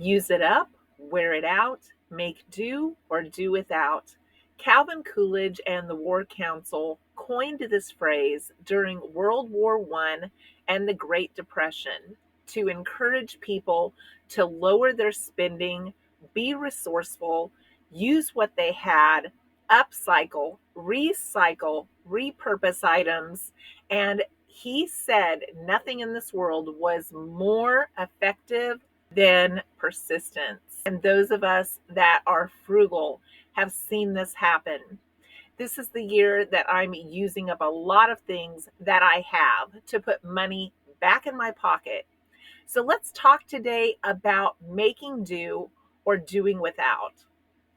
Use it up, wear it out, make do or do without. Calvin Coolidge and the War Council coined this phrase during World War I and the Great Depression to encourage people to lower their spending, be resourceful, use what they had, upcycle, recycle, repurpose items, and he said nothing in this world was more effective than persistence. And those of us that are frugal have seen this happen. This is the year that I'm using up a lot of things that I have to put money back in my pocket. So let's talk today about making do or doing without.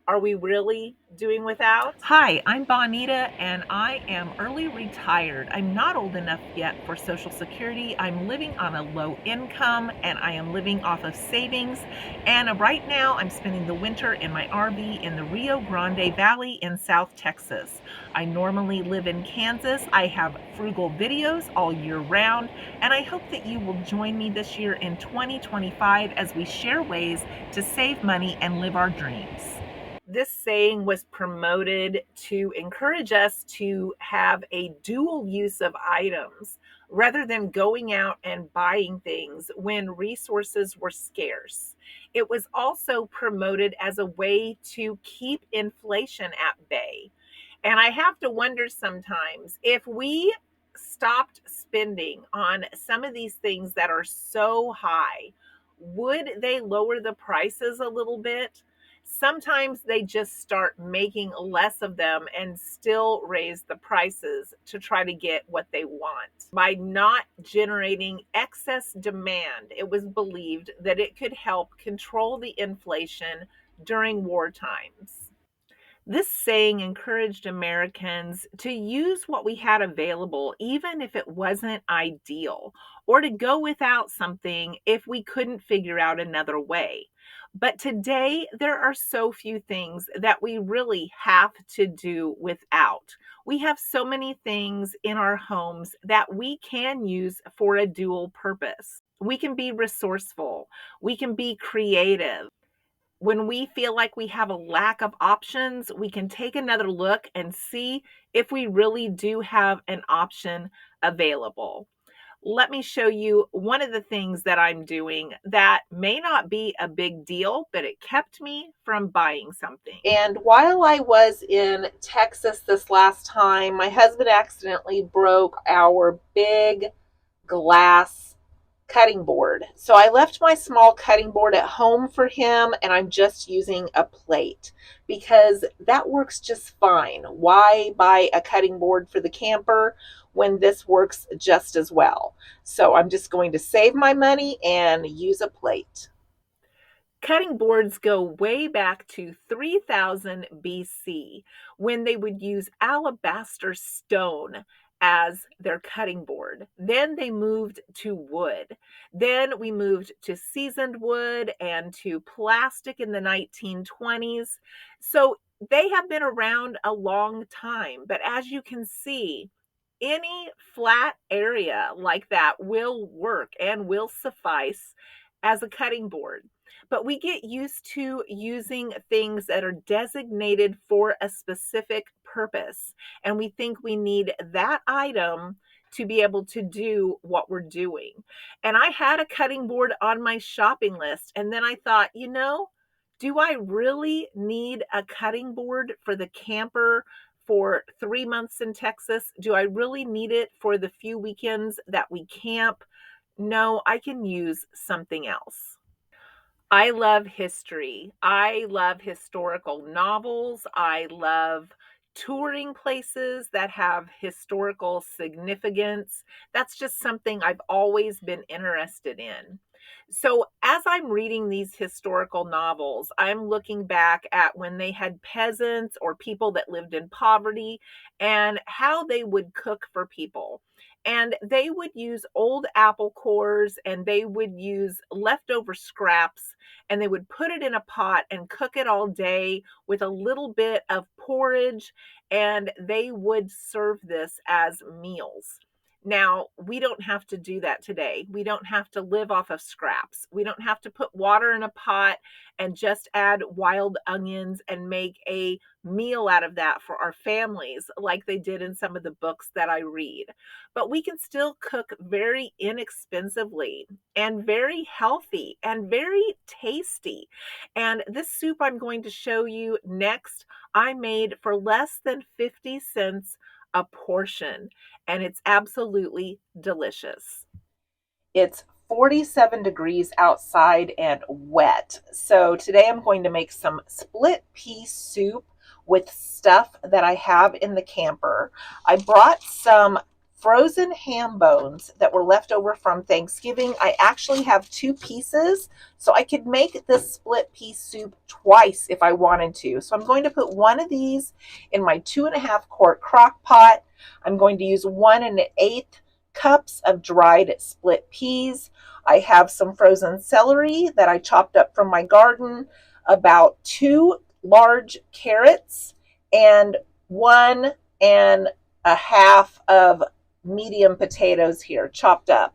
Are we really doing without? Hi, I'm Bonita and I am early retired. I'm not old enough yet for Social Security. I'm living on a low income and I am living off of savings. And right now I'm spending the winter in my RV in the Rio Grande Valley in South Texas. I normally live in Kansas. I have frugal videos all year round, and I hope that you will join me this year in 2025 as we share ways to save money and live our dreams. This saying was promoted to encourage us to have a dual use of items rather than going out and buying things when resources were scarce. It was also promoted as a way to keep inflation at bay. And I have to wonder sometimes if we stopped spending on some of these things that are so high, would they lower the prices a little bit? Sometimes they just start making less of them and still raise the prices to try to get what they want. By not generating excess demand, it was believed that it could help control the inflation during war times. This saying encouraged Americans to use what we had available, even if it wasn't ideal, or to go without something if we couldn't figure out another way. But today, there are so few things that we really have to do without. We have so many things in our homes that we can use for a dual purpose. We can be resourceful, we can be creative. When we feel like we have a lack of options, we can take another look and see if we really do have an option available. Let me show you one of the things that I'm doing that may not be a big deal, but it kept me from buying something. And while I was in Texas this last time, my husband accidentally broke our big glass cutting board. So I left my small cutting board at home for him and I'm just using a plate because that works just fine. Why buy a cutting board for the camper when this works just as well? So I'm just going to save my money and use a plate. Cutting boards go way back to 3000 BC when they would use alabaster stone as their cutting board. Then they moved to wood. Then we moved to seasoned wood and to plastic in the 1920s. So they have been around a long time. But as you can see, any flat area like that will work and will suffice as a cutting board. But we get used to using things that are designated for a specific purpose. And we think we need that item to be able to do what we're doing. And I had a cutting board on my shopping list. And then I thought, do I really need a cutting board for the camper for 3 months in Texas? Do I really need it for the few weekends that we camp? No, I can use something else. I love history. I love historical novels. I love touring places that have historical significance. That's just something I've always been interested in. So, as I'm reading these historical novels, I'm looking back at when they had peasants or people that lived in poverty and how they would cook for people. And they would use old apple cores and they would use leftover scraps and they would put it in a pot and cook it all day with a little bit of porridge, and they would serve this as meals. Now, we don't have to do that today. We don't have to live off of scraps. We don't have to put water in a pot and just add wild onions and make a meal out of that for our families like they did in some of the books that I read. But we can still cook very inexpensively and very healthy and very tasty. And this soup I'm going to show you next, I made for less than 50 cents a portion, and it's absolutely delicious. It's 47 degrees outside and wet. So today I'm going to make some split pea soup with stuff that I have in the camper. I brought some frozen ham bones that were left over from Thanksgiving. I actually have two pieces, so I could make this split pea soup twice if I wanted to. So I'm going to put one of these in my 2.5 quart crock pot. I'm going to use 1 1/8 cups of dried split peas. I have some frozen celery that I chopped up from my garden, about 2 large carrots, and 1 1/2 of medium potatoes here chopped up.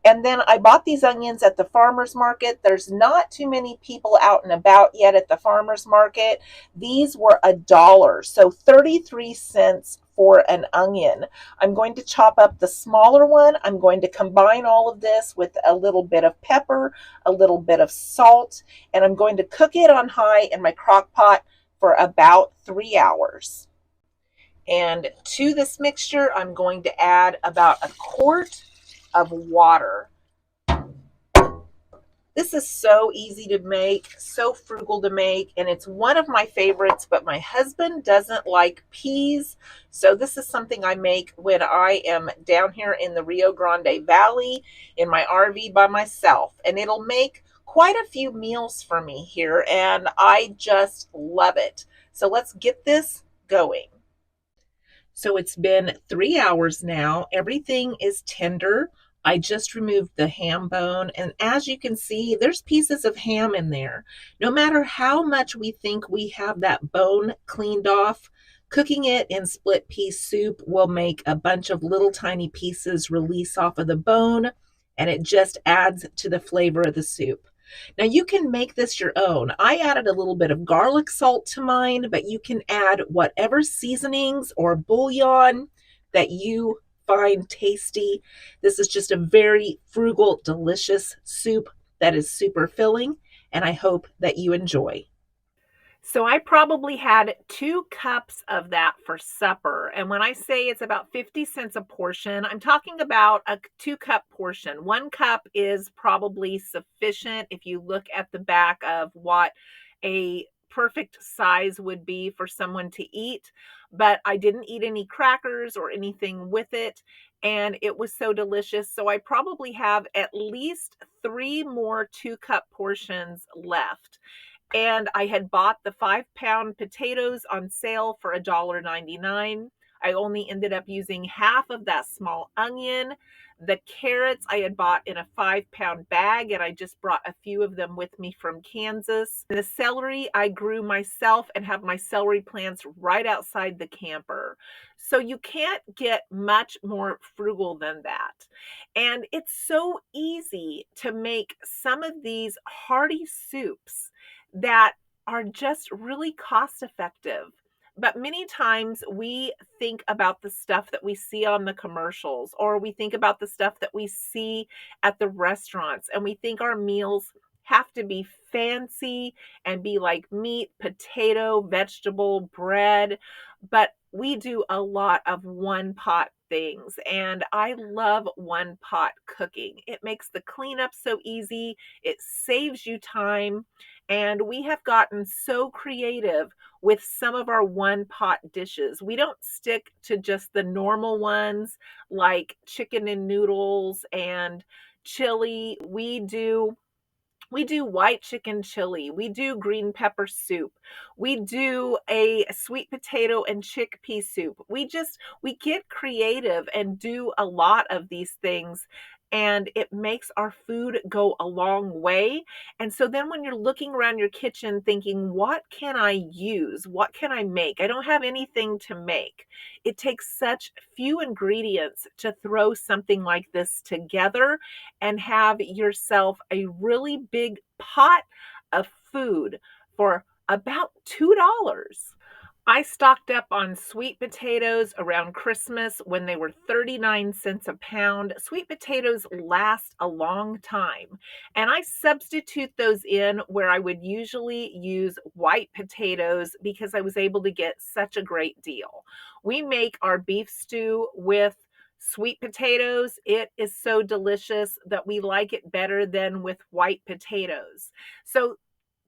And then I bought these onions at the farmer's market. There's not too many people out and about yet at the farmer's market. These were $1, so 33 cents for an onion. I'm going to chop up the smaller one. I'm going to combine all of this with a little bit of pepper, a little bit of salt, and I'm going to cook it on high in my crock pot for about 3 hours. And to this mixture, I'm going to add about 1 quart of water. This is so easy to make, so frugal to make, and it's one of my favorites, but my husband doesn't like peas. So this is something I make when I am down here in the Rio Grande Valley in my RV by myself. And it'll make quite a few meals for me here, and I just love it. So let's get this going. So it's been 3 hours now. Everything is tender. I just removed the ham bone, and as you can see, there's pieces of ham in there. No matter how much we think we have that bone cleaned off, cooking it in split pea soup will make a bunch of little tiny pieces release off of the bone, and it just adds to the flavor of the soup. Now you can make this your own. I added a little bit of garlic salt to mine, but you can add whatever seasonings or bouillon that you find tasty. This is just a very frugal, delicious soup that is super filling, and I hope that you enjoy. So I probably had 2 cups of that for supper. And when I say it's about 50 cents a portion, I'm talking about a 2 cup portion. 1 cup is probably sufficient if you look at the back of what a perfect size would be for someone to eat. But I didn't eat any crackers or anything with it. And it was so delicious. So I probably have at least 3 more 2 cup portions left. And I had bought the 5 pound potatoes on sale for $1.99. I only ended up using half of that small onion. The carrots I had bought in a 5 pound bag, and I just brought a few of them with me from Kansas. The celery I grew myself and have my celery plants right outside the camper. So you can't get much more frugal than that. And it's so easy to make some of these hearty soups that are just really cost effective. But many times we think about the stuff that we see on the commercials, or we think about the stuff that we see at the restaurants, and we think our meals have to be fancy and be like meat, potato, vegetable, bread. But we do a lot of one pot things, and I love one pot cooking. It makes the cleanup so easy, it saves you time, and we have gotten so creative with some of our one pot dishes. We don't stick to just the normal ones like chicken and noodles and chili. We do white chicken chili. We do green pepper soup. We do a sweet potato and chickpea soup. We get creative and do a lot of these things and it makes our food go a long way. And so then when you're looking around your kitchen thinking, what can I use? What can I make? I don't have anything to make. It takes such few ingredients to throw something like this together and have yourself a really big pot of food for about $2. I stocked up on sweet potatoes around Christmas when they were 39 cents a pound. Sweet potatoes last a long time, and I substitute those in where I would usually use white potatoes because I was able to get such a great deal. We make our beef stew with sweet potatoes. It is so delicious that we like it better than with white potatoes. So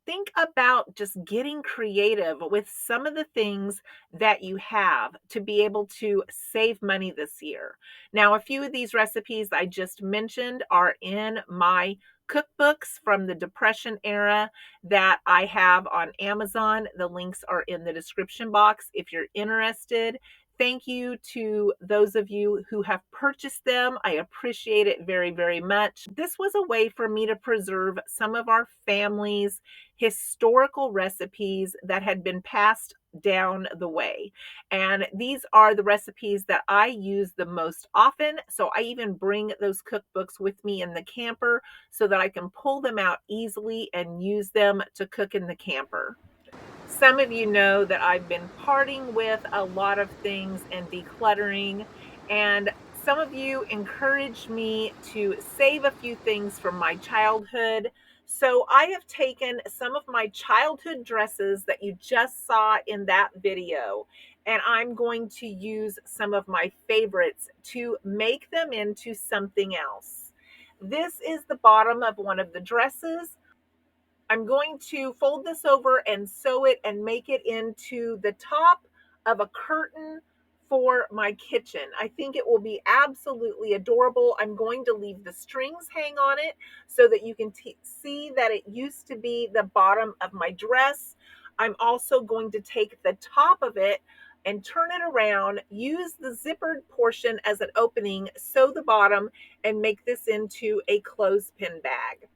think about just getting creative with some of the things that you have to be able to save money this year. Now, a few of these recipes I just mentioned are in my cookbooks from the Depression era that I have on Amazon. The links are in the description box if you're interested. Thank you to those of you who have purchased them. I appreciate it very, very much. This was a way for me to preserve some of our family's historical recipes that had been passed down the way. And these are the recipes that I use the most often. So I even bring those cookbooks with me in the camper so that I can pull them out easily and use them to cook in the camper. Some of you know that I've been parting with a lot of things and decluttering, and some of you encouraged me to save a few things from my childhood. So I have taken some of my childhood dresses that you just saw in that video, and I'm going to use some of my favorites to make them into something else. This is the bottom of one of the dresses. I'm going to fold this over and sew it and make it into the top of a curtain for my kitchen. I think it will be absolutely adorable. I'm going to leave the strings hang on it so that you can see that it used to be the bottom of my dress. I'm also going to take the top of it and turn it around, use the zippered portion as an opening, sew the bottom, and make this into a clothespin bag.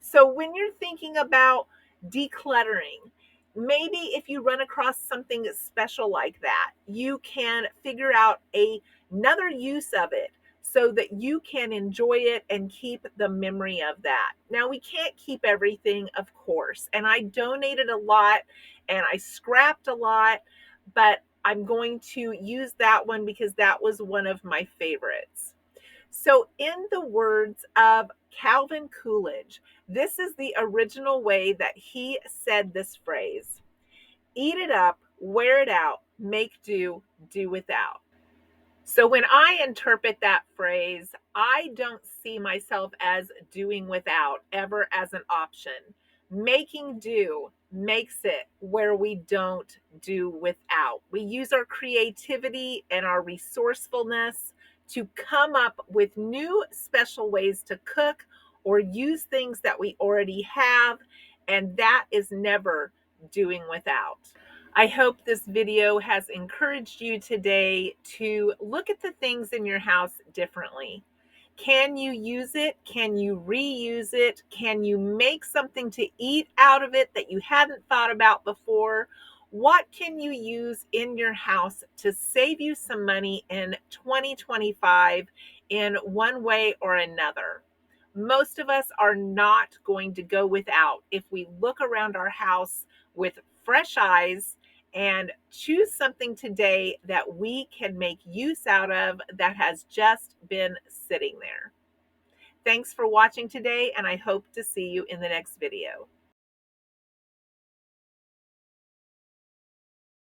So when you're thinking about decluttering, maybe if you run across something that's special like that, you can figure out another use of it so that you can enjoy it and keep the memory of that. Now, we can't keep everything, of course, and I donated a lot and I scrapped a lot, but I'm going to use that one because that was one of my favorites. So, in the words of Calvin Coolidge, this is the original way that he said this phrase: eat it up, wear it out, make do, do without. So when I interpret that phrase, I don't see myself as doing without ever as an option. Making do makes it where we don't do without. We use our creativity and our resourcefulness to come up with new special ways to cook or use things that we already have, and that is never doing without. I hope this video has encouraged you today to look at the things in your house differently. Can you use it? Can you reuse it? Can you make something to eat out of it that you hadn't thought about before? What can you use in your house to save you some money in 2025 in one way or another? Most of us are not going to go without if we look around our house with fresh eyes and choose something today that we can make use out of that has just been sitting there. Thanks for watching today, and I hope to see you in the next video.